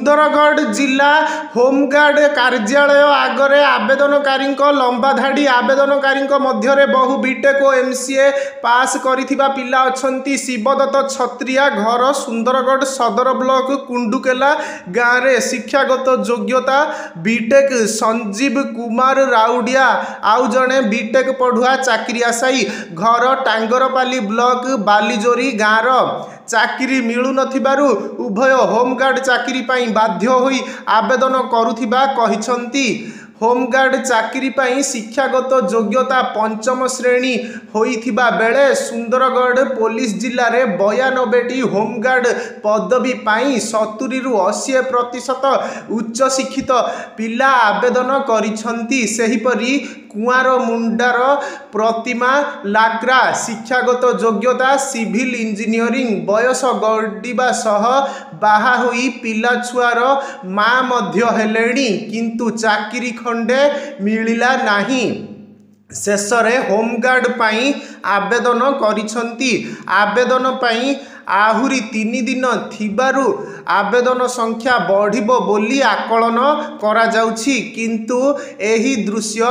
सुंदरगढ़ जिला होमगार्ड कार्यालय आगरे आवेदनकारी लंबा धाड़ी आवेदनकारी मध्य बहु बीटेक और एमसीए पास करिथिबा पिला अछंती। शिवदत्त छत्रिया घर सुंदरगढ़ सदर ब्लॉक कुंडुकेला गाँव में शिक्षागत योग्यता बीटेक। संजीव कुमार राउडिया आउ जड़े बीटेक पढ़ुआ चाकरी आशायी घर टांगरपाली ब्लॉक बालीजोरी गाँव चाकरी मिलू नथिबारु उभय होमगार्ड चाकरी पाई बाध्य होई आवेदन करुथिबा कहिसंती। होमगार्ड चाकरी पाई शिक्षागत योग्यता पंचम श्रेणी होइथिबा बेले सुंदरगढ़ पुलिस जिले में 92टी होमगार्ड पदवी पाई 70 ରୁ 80% उच्च शिक्षित पिला आवेदन करिसंती। सेहिपरि कुआर मुंडार प्रतिमा लाग्रा शिक्षागत योग्यता सिविल इंजीनियरिंग बयस गड़िबा सह बाहा हुई पिला छुआर माँ मध्य हेलेनी किंतु चाकरी खंडे मिलिला नाही। शेषरे होमगार्ड पाई आवेदन करिसंती। आवेदन पाई आहुरी 3 दिन थिबारु आवेदन संख्या बढ़िबो बोली आकलन करा जाउछि किंतु एही दृश्य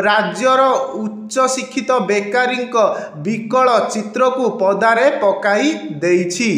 राज्यर उच्च शिक्षित बेकारीक विकल चित्र को पदारे पकाई देइछि।